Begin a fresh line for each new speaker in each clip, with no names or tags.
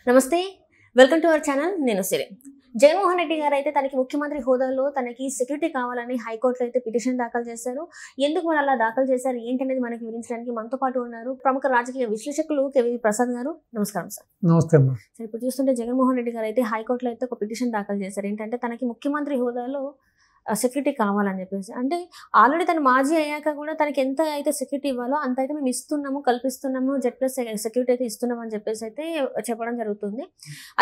నమస్తే welcome to our channel నేను సిరి జగన్మోహన్ రెడ్డి గారు అయితే తనకి ముఖ్యమంత్రి హోదాలో తనకి సెక్యూరిటీ కావాలని హైకోర్టులో అయితే పిటిషన్ దాఖలు చేశారు. ఎందుకు మరి అలా దాఖలు చేశారు ఏంటనేది మనకి వివరించడానికి మనతో పాటు ఉన్నారు ప్రముఖ రాజకీయ విశ్లేషకులు కేవీ ప్రసాద్ గారు. నమస్కారం సార్.
నమస్తే అమ్మా.
సార్, ఇప్పుడు చూస్తుంటే జగన్మోహన్ రెడ్డి గారు అయితే హైకోర్టులో అయితే ఒక పిటిషన్ దాఖలు చేశారు. ఏంటంటే తనకి ముఖ్యమంత్రి హోదాలో సెక్యూరిటీ కావాలని చెప్పేసి. అంటే ఆల్రెడీ తను మాజీ అయ్యాక కూడా తనకి ఎంత అయితే సెక్యూరిటీ ఇవ్వాలో అంత అయితే మేము ఇస్తున్నాము, కల్పిస్తున్నాము, Z+ సెక్యూరిటీ అయితే ఇస్తున్నాం అని చెప్పేసి అయితే చెప్పడం జరుగుతుంది.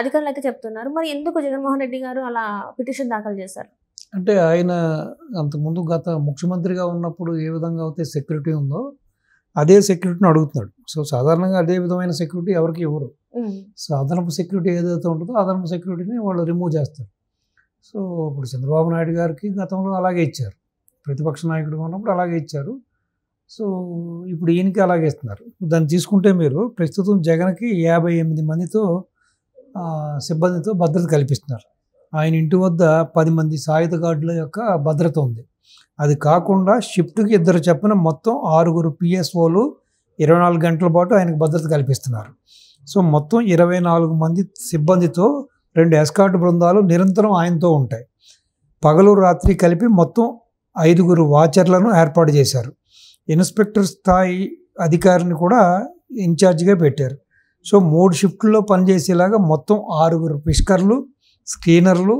అధికారులు అయితే చెప్తున్నారు. మరి ఎందుకు జగన్మోహన్ రెడ్డి గారు అలా పిటిషన్ దాఖలు చేశారు?
అంటే ఆయన అంతకుముందు గత ముఖ్యమంత్రిగా ఉన్నప్పుడు ఏ విధంగా అయితే సెక్యూరిటీ ఉందో అదే సెక్యూరిటీని అడుగుతున్నాడు. సో సాధారణంగా అదే విధమైన సెక్యూరిటీ ఎవరికి ఇవ్వరు. సో అదనపు సెక్యూరిటీ ఏదైతే ఉంటుందో అదనపు సెక్యూరిటీని వాళ్ళు రిమూవ్ చేస్తారు. సో ఇప్పుడు చంద్రబాబు నాయుడు గారికి గతంలో అలాగే ఇచ్చారు, ప్రతిపక్ష నాయకుడిగా ఉన్నప్పుడు అలాగే ఇచ్చారు. సో ఇప్పుడు ఈయనకి అలాగే ఇస్తున్నారు. దాన్ని తీసుకుంటే మీరు ప్రస్తుతం జగన్కి 58 మందితో సిబ్బందితో భద్రత కల్పిస్తున్నారు. ఆయన ఇంటి వద్ద 10 మంది సాయుధ గార్డుల యొక్క భద్రత ఉంది. అది కాకుండా షిఫ్ట్కి 2 చొప్పున మొత్తం 6 PSOలు 24 గంటల పాటు ఆయనకు భద్రత కల్పిస్తున్నారు. సో మొత్తం 24 మంది సిబ్బందితో 2 ఎస్కార్ట్ బృందాలు నిరంతరం ఆయనతో ఉంటాయి. పగలు రాత్రి కలిపి మొత్తం 5 వాచర్లను ఏర్పాటు చేశారు. ఇన్స్పెక్టర్ స్థాయి అధికారిని కూడా ఇన్ఛార్జిగా పెట్టారు. సో 3 షిఫ్ట్లో పనిచేసేలాగా మొత్తం 6 పిస్కర్లు, స్క్రీనర్లు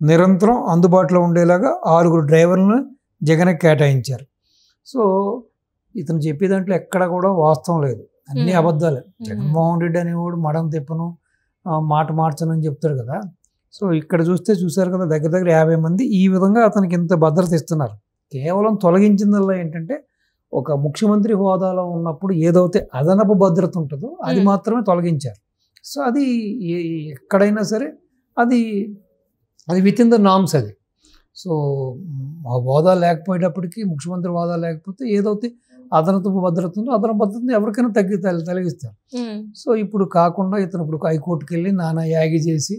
నిరంతరం అందుబాటులో ఉండేలాగా 6 డ్రైవర్లను జగన్కి కేటాయించారు. సో ఇతను చెప్పే దాంట్లో ఎక్కడ కూడా వాస్తవం లేదు, అన్నీ అబద్ధాలే. జగన్మోహన్ రెడ్డి అనేవాడు మడం తిప్పను, మాట మార్చను అని చెప్తాడు కదా. సో ఇక్కడ చూశారు కదా, దగ్గర 50 మంది ఈ విధంగా అతనికి ఇంత భద్రత ఇస్తున్నారు. కేవలం తొలగించిందల్లా ఏంటంటే ఒక ముఖ్యమంత్రి హోదాలో ఉన్నప్పుడు ఏదైతే అదనపు భద్రత ఉంటుందో అది మాత్రమే తొలగించారు. సో అది ఎక్కడైనా సరే అది విత్ ఇన్ ద నామ్స్. అది సో ఆ హోదా లేకపోయేటప్పటికీ, ముఖ్యమంత్రి హోదా లేకపోతే ఏదైతే అదనపు భద్రత ఉందో అదనపు భద్రతను ఎవరికైనా తొలగిస్తారు. సో ఇప్పుడు కాకుండా ఇతను ఇప్పుడు హైకోర్టుకి వెళ్ళి నానా యాగి చేసి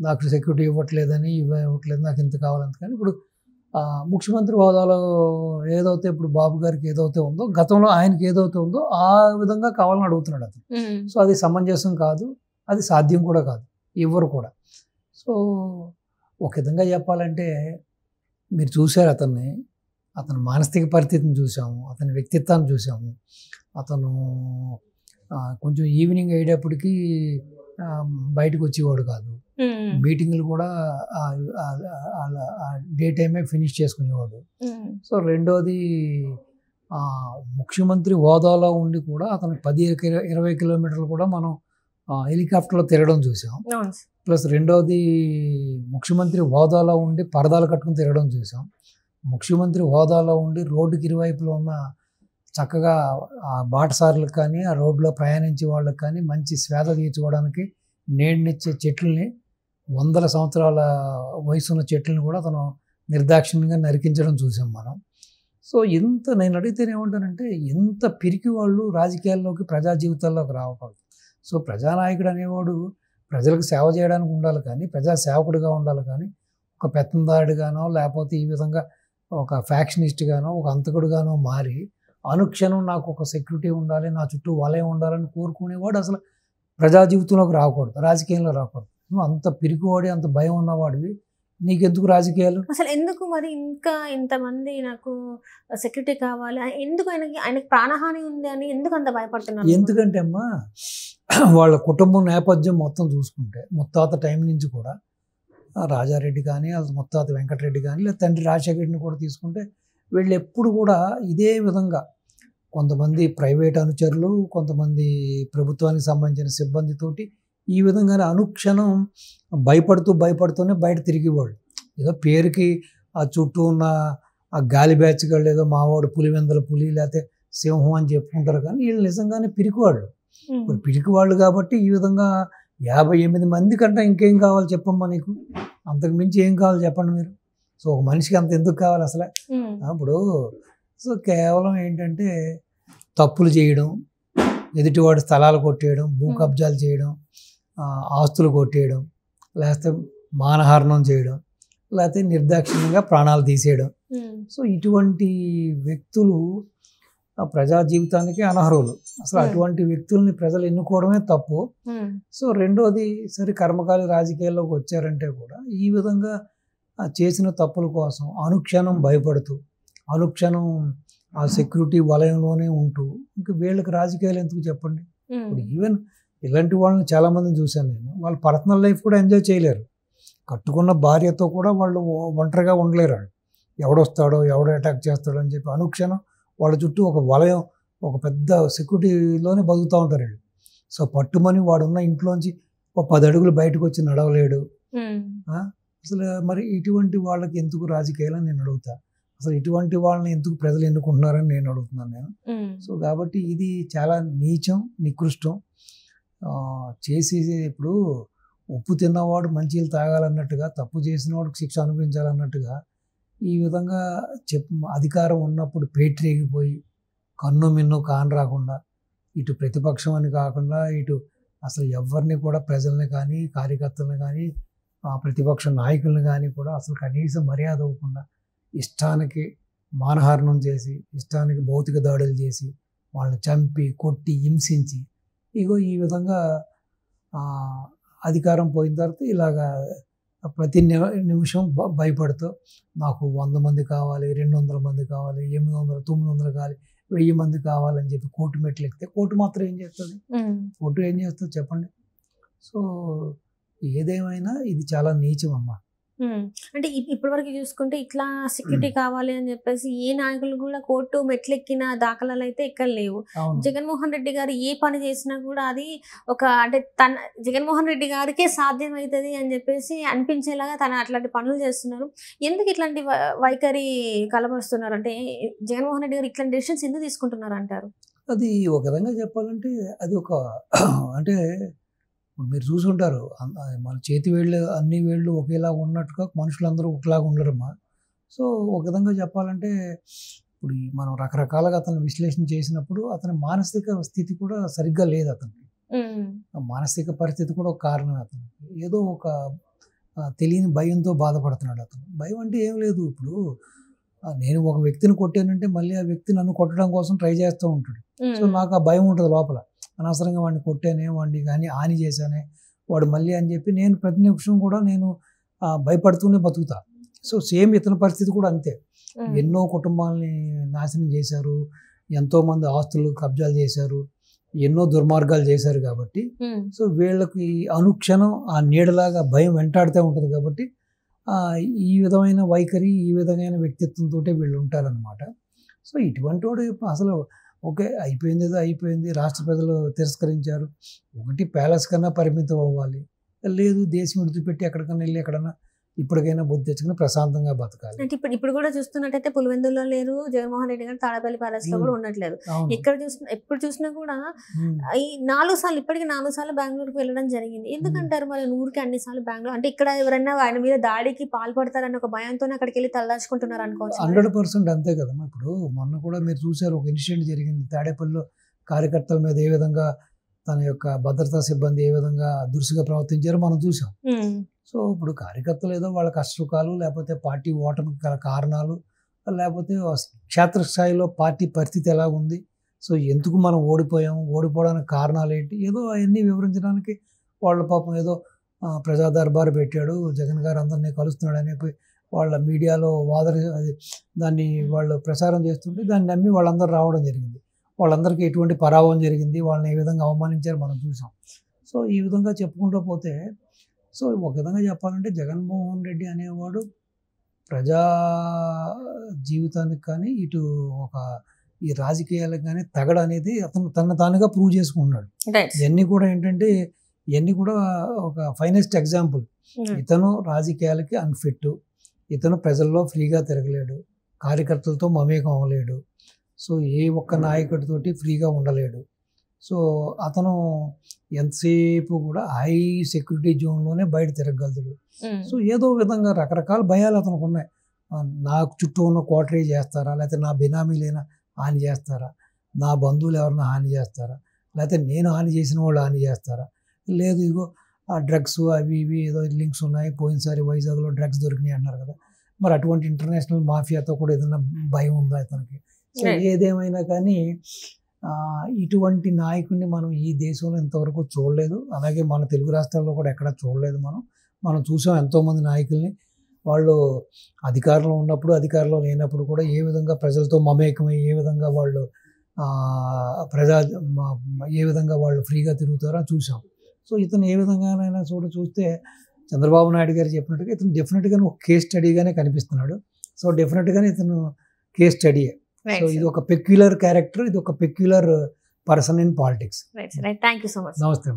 నాకు సెక్యూరిటీ ఇవ్వట్లేదని, ఇవ్వట్లేదు, నాకు ఇంత కావాలంత. కానీ ఇప్పుడు ముఖ్యమంత్రి హోదాలో ఏదైతే ఇప్పుడు బాబు గారికి ఏదైతే ఉందో, గతంలో ఆయనకి ఏదైతే ఉందో ఆ విధంగా కావాలని అడుగుతున్నాడు అతను. సో అది సమంజసం కాదు, అది సాధ్యం కూడా కాదు, ఇవ్వరు కూడా. సో ఒక విధంగా చెప్పాలంటే మీరు చూశారు అతని మానసిక పరిస్థితిని చూసాము, అతని వ్యక్తిత్వాన్ని చూసాము. అతను కొంచెం ఈవినింగ్ అయ్యేటప్పటికి బయటకు వచ్చేవాడు కాదు. మీటింగ్లు కూడా డే టైమే ఫినిష్ చేసుకునేవాడు. సో రెండోది ముఖ్యమంత్రి హోదాలో ఉండి కూడా అతను 10-20 కిలోమీటర్లు కూడా మనం హెలికాప్టర్లో తిరగడం చూసాం. ప్లస్ రెండోది ముఖ్యమంత్రి హోదాలో ఉండి పరదాలు కట్టుకుని తిరగడం చూసాం. ముఖ్యమంత్రి హోదాలో ఉండి రోడ్డుకి ఇరువైపులో ఉన్న చక్కగా ఆ బాటసారులకు కానీ, ఆ రోడ్లో ప్రయాణించే వాళ్ళకి కానీ మంచి స్వేద తీర్చుకోవడానికి నీడనిచ్చే చెట్లని, 100 సంవత్సరాల వయసున్న చెట్లను కూడా అతను నిర్దాక్షిణ్యంగా నరికించడం చూసాం మనం. సో నేను అడిగితే ఏమంటానంటే, ఎంత పిరికి వాళ్ళు రాజకీయాల్లోకి, ప్రజా జీవితాల్లోకి రావకూడదు. సో ప్రజానాయకుడు అనేవాడు ప్రజలకు సేవ చేయడానికి ఉండాలి, కానీ ప్రజా సేవకుడిగా ఉండాలి. కానీ ఒక పెత్తందారుడిగానో లేకపోతే ఈ విధంగా ఒక ఫ్యాక్షనిస్ట్గానో, ఒక అంతకుడుగానో మారి అనుక్షణం నాకు ఒక సెక్యూరిటీ ఉండాలి, నా చుట్టూ వలయం ఉండాలని కోరుకునేవాడు అసలు ప్రజా జీవితంలోకి రాకూడదు, రాజకీయంలో రాకూడదు. నువ్వు అంత పిరికివాడి, అంత భయం ఉన్నవాడివి, నీకెందుకు రాజకీయాలు?
అసలు ఎందుకు మరి ఇంకా ఇంతమంది నాకు సెక్యూరిటీ కావాలి, ఎందుకు ఆయనకి ప్రాణహాని ఉంది అని ఎందుకు అంత భయపడుతున్నారు?
ఎందుకంటే అమ్మా, వాళ్ళ కుటుంబం నేపథ్యం మొత్తం చూసుకుంటే ముత్తాత టైం నుంచి కూడా రాజారెడ్డి కానీ, ముత్తాత వెంకటరెడ్డి కానీ, లేదా తండ్రి రాజశేఖర రెడ్డిని కూడా తీసుకుంటే వీళ్ళు ఎప్పుడు కూడా ఇదే విధంగా కొంతమంది ప్రైవేట్ అనుచరులు, కొంతమంది ప్రభుత్వానికి సంబంధించిన సిబ్బందితోటి ఈ విధంగానే అనుక్షణం భయపడుతూనే బయట తిరిగేవాళ్ళు. ఏదో పేరుకి ఆ చుట్టూ ఉన్న ఆ గాలి బ్యాచ్గాళ్ళు ఏదో మావాడు పులివెందల పులి లేకపోతే సింహం అని చెప్పుకుంటారు, కానీ వీళ్ళు నిజంగానే పిరికివాళ్ళు. ఇప్పుడు పిరికివాళ్ళు కాబట్టి ఈ విధంగా 58 మంది కంటే ఇంకేం కావాలి చెప్పమ్మా నీకు? అంతకు మించి ఏం కావాలి చెప్పండి మీరు? సో ఒక మనిషికి అంత ఎందుకు కావాలి అసలే? ఇప్పుడు సో కేవలం ఏంటంటే తప్పులు చేయడం, ఎదుటివాడి స్థలాలు కొట్టేయడం, భూ కబ్జాలు చేయడం, ఆస్తులు కొట్టేయడం, లేకపోతే మానహారణం చేయడం, లేకపోతే నిర్దాక్షిణ్యంగా ప్రాణాలు తీసేయడం. సో ఇటువంటి వ్యక్తులు ఆ ప్రజా జీవితానికి అనర్హులు. అసలు అటువంటి వ్యక్తుల్ని ప్రజలు ఎన్నుకోవడమే తప్పు. సో రెండోది, సరే కర్మకాలి రాజకీయాల్లోకి వచ్చారంటే కూడా ఈ విధంగా చేసిన తప్పుల కోసం అనుక్షణం భయపడుతూ, అనుక్షణం ఆ సెక్యూరిటీ వలయంలోనే ఉంటూ, ఇంకా వీళ్ళకి రాజకీయాలు ఎందుకు చెప్పండి. ఇప్పుడు ఈవెన్ ఇలాంటి వాళ్ళని చాలామందిని చూశాను నేను. వాళ్ళ పర్సనల్ లైఫ్ కూడా ఎంజాయ్ చేయలేరు. కట్టుకున్న భార్యతో కూడా వాళ్ళు ఒంటరిగా ఉండలేరు. వాళ్ళు ఎవడొస్తాడో ఎవడో అటాక్ చేస్తాడో అని చెప్పి అనుక్షణం వాళ్ళ చుట్టూ ఒక వలయం, ఒక పెద్ద సెక్యూరిటీలోనే బతుకుతూ ఉంటారు వీళ్ళు. సో పట్టుమని వాడున్న ఇంట్లోంచి ఒక 10 అడుగులు బయటకు వచ్చి నడవలేడు. అసలు మరి ఇటువంటి వాళ్ళకి ఎందుకు రాజకీయాలని నేను అడుగుతా. అసలు ఇటువంటి వాళ్ళని ఎందుకు ప్రజలు ఎన్నుకుంటున్నారని నేను అడుగుతున్నాను నేను. సో కాబట్టి ఇది చాలా నీచం, నికృష్టం. చేసి ఇప్పుడు ఉప్పు తిన్నవాడు మంచిలు తాగాలన్నట్టుగా, తప్పు చేసిన వాడికి శిక్ష అనుభవించాలన్నట్టుగా ఈ విధంగా అధికారం ఉన్నప్పుడు పేటరేగిపోయి కన్ను మిన్ను కాని రాకుండా, ఇటు ప్రతిపక్షం అని కాకుండా ఇటు అసలు ఎవరిని కూడా ప్రజల్ని కానీ కార్యకర్తలను కానీ ప్రతిపక్ష నాయకులను కానీ కూడా అసలు కనీసం మర్యాద ఇవ్వకుండా ఇష్టానికి మానహారణం చేసి, ఇష్టానికి భౌతిక దాడులు చేసి, వాళ్ళని చంపి కొట్టి హింసించి, ఇగో ఈ విధంగా అధికారం పోయిన తర్వాత ఇలాగా ప్రతి నిమిషం భయపడుతూ నాకు 100 మంది కావాలి, 200 మంది కావాలి, 800, 900 కావాలి, 1000 మంది కావాలని చెప్పి కోర్టు మెట్లు ఎక్కితే కోర్టు మాత్రం ఏం చేస్తుంది? కోర్టు ఏం చేస్తుంది చెప్పండి? సో ఏదేమైనా ఇది చాలా నీచం అమ్మా.
అంటే ఇప్పటి వరకు చూసుకుంటే ఇట్లా సెక్యూరిటీ కావాలి అని చెప్పేసి ఏ నాయకులు కూడా కోర్టు మెట్లెక్కిన దాఖలాలు అయితే ఎక్కడ లేవు. జగన్మోహన్ రెడ్డి గారు ఏ పని చేసినా కూడా అది ఒక అంటే జగన్మోహన్ రెడ్డి గారికే సాధ్యమవుతుంది అని చెప్పేసి అనిపించేలాగా అట్లాంటి పనులు చేస్తున్నారు. ఎందుకు ఇట్లాంటి వైఖరి కలబరుస్తున్నారు? అంటే జగన్మోహన్ రెడ్డి గారు ఇట్లాంటి డెసిషన్స్ ఎందుకు తీసుకుంటున్నారు అంటారు?
అది ఒక విధంగా చెప్పాలంటే అది ఒక అంటే మీరు చూసుంటారు, మన చేతి వేళ్ళు అన్ని వేళ్ళు ఒకేలా ఉన్నట్టుగా మనుషులందరూ ఒకలాగా ఉండరమ్మా. సో ఒక విధంగా చెప్పాలంటే ఇప్పుడు మనం రకరకాలుగా అతను విశ్లేషణ చేసినప్పుడు అతని మానసిక స్థితి కూడా సరిగ్గా లేదు. అతనికి మానసిక పరిస్థితి కూడా ఒక కారణం. అతనికి ఏదో ఒక తెలియని భయంతో బాధపడుతున్నాడు. అతను భయం అంటే ఏం లేదు. ఇప్పుడు నేను ఒక వ్యక్తిని కొట్టానంటే మళ్ళీ ఆ వ్యక్తి నన్ను కొట్టడం కోసం ట్రై చేస్తూ ఉంటాడు. సో నాకు ఆ భయం ఉంటుంది లోపల. అనవసరంగా వాడిని కొట్టానే, వాడిని కానీ హాని చేశానే, వాడు మళ్ళీ అని చెప్పి నేను ప్రతి నిమిషం కూడా నేను భయపడుతూనే బతుకుతా. సో సేమ్ ఇతని పరిస్థితి కూడా అంతే. ఎన్నో కుటుంబాలని నాశనం చేశారు, ఎంతోమంది ఆస్తులు కబ్జాలు చేశారు, ఎన్నో దుర్మార్గాలు చేశారు. కాబట్టి సో వీళ్ళకి అనుక్షణం ఆ నీడలాగా భయం వెంటాడుతూ ఉంటుంది. కాబట్టి ఈ విధమైన వైఖరి, ఈ విధమైన వ్యక్తిత్వంతో వీళ్ళు ఉంటారనమాట. సో ఇటువంటి వాడు అసలు ఓకే అయిపోయింది, ఏదో అయిపోయింది, రాష్ట్ర ప్రజలు తిరస్కరించారు, ఒకటి ప్యాలెస్ కన్నా పరిమితం అవ్వాలి, లేదు దేశం విడిచిపెట్టి ఎక్కడికన్నా వెళ్ళి ఎక్కడన్నా ఇప్పటికైనా బుద్ధి తెచ్చుకుని ప్రశాంతంగా బతకాలి.
అంటే ఇప్పుడు కూడా చూస్తున్నట్టయితే పులివెందుల్లో లేరు జగన్మోహన్ రెడ్డి గారు, తాడపల్లి ప్యాలెస్ లో కూడా ఉండట్లేదు. ఎప్పుడు చూసినా కూడా ఈ 4 సార్లు ఇప్పటికి 4 సార్లు బెంగళూరుకి వెళ్ళడం జరిగింది. ఎందుకంటారు మరి 100కి అన్ని సార్లు బెంగళూరు? అంటే ఇక్కడ ఎవరైనా ఆయన మీద దాడికి పాల్పడతారని ఒక భయంతోనే అక్కడికి వెళ్ళి తలదాచుకుంటున్నారు అనుకోవచ్చు.
100% అంతే కదమ్మా. ఇప్పుడు మొన్న కూడా మీరు చూసారు, ఒక ఇన్సిడెంట్ జరిగింది తాడేపల్లిలో. కార్యకర్తల మీద ఏ విధంగా తన యొక్క భద్రతా సిబ్బంది ఏ విధంగా దురుసుగా ప్రవర్తించారో మనం చూసాం. సో ఇప్పుడు కార్యకర్తలు ఏదో వాళ్ళ కష్టసుఖాలు, లేకపోతే పార్టీ ఓటమికి గల కారణాలు, లేకపోతే క్షేత్రస్థాయిలో పార్టీ పరిస్థితి ఎలా ఉంది, సో ఎందుకు మనం ఓడిపోవడానికి కారణాలు ఏంటి, ఏదో అవన్నీ వివరించడానికి వాళ్ళ పాపం ఏదో ప్రజా దర్బారు పెట్టాడు, జగన్ గారు అందరినీ కలుస్తున్నాడు అని వాళ్ళ మీడియాలో దాన్ని వాళ్ళు ప్రసారం చేస్తుంటే దాన్ని నమ్మి వాళ్ళందరూ రావడం జరిగింది. వాళ్ళందరికీ ఎటువంటి పరాభవం జరిగింది, వాళ్ళని ఏ విధంగా అవమానించారో మనం చూసాం. సో ఈ విధంగా చెప్పుకుంటూ పోతే, సో ఒక విధంగా చెప్పాలంటే జగన్మోహన్ రెడ్డి అనేవాడు ప్రజా జీవితానికి కానీ ఇటు ఒక ఈ రాజకీయాలకు కానీ తగడు అనేది అతను తన తానుగా ప్రూవ్ చేసుకుంటున్నాడు. ఇవన్నీ కూడా ఏంటంటే ఇవన్నీ కూడా ఒక ఫైనెస్ట్ ఎగ్జాంపుల్. ఇతను రాజకీయాలకి అన్ఫిట్, ఇతను ప్రజల్లో ఫ్రీగా తిరగలేడు, కార్యకర్తలతో మమేకం అవ్వలేడు, సో ఏ ఒక్క నాయకుడితోటి ఫ్రీగా ఉండలేడు. సో అతను ఎంతసేపు కూడా హై సెక్యూరిటీ జోన్లోనే బయట తిరగగలుగుతాడు. సో ఏదో విధంగా రకరకాల భయాలు అతనికి ఉన్నాయి. నాకు చుట్టూ ఉన్న కోటరీ చేస్తారా, లేకపోతే నా బినామీలైనా హాని చేస్తారా, నా బంధువులు ఎవరైనా హాని చేస్తారా, లేకపోతే నేను హాని చేసిన వాళ్ళు హాని చేస్తారా, లేదు ఇగో ఆ డ్రగ్స్ అవి ఇవి ఏదో లింక్స్ ఉన్నాయి, పోయినసారి వైజాగ్లో డ్రగ్స్ దొరికినాయి అన్నారు కదా, మరి అటువంటి ఇంటర్నేషనల్ మాఫియాతో కూడా ఏదైనా భయం ఉందా ఇతనికి, సో ఏదేమైనా కానీ ఇటువంటి నాయకుడిని మనం ఈ దేశంలో ఇంతవరకు చూడలేదు. అలాగే మన తెలుగు రాష్ట్రాల్లో కూడా ఎక్కడా చూడలేదు. మనం చూసాం ఎంతోమంది నాయకుల్ని. వాళ్ళు అధికారంలో ఉన్నప్పుడు, అధికారంలో లేనప్పుడు కూడా ఏ విధంగా ప్రజలతో మమేకమై ఏ విధంగా వాళ్ళు ఏ విధంగా వాళ్ళు ఫ్రీగా తిరుగుతారో చూసాం. సో ఇతను ఏ విధంగానైనా చూస్తే చంద్రబాబు నాయుడు గారు చెప్పినట్టుగా ఇతను డెఫినెట్గా ఒక కేస్ స్టడీగానే కనిపిస్తున్నాడు. సో డెఫినెట్గానే ఇతను కేస్ స్టడీయే. సో ఇది ఒక పెక్యులర్ క్యారెక్టర్, ఇది ఒక peculiar person in politics.
Thank you so much.
నమస్తే.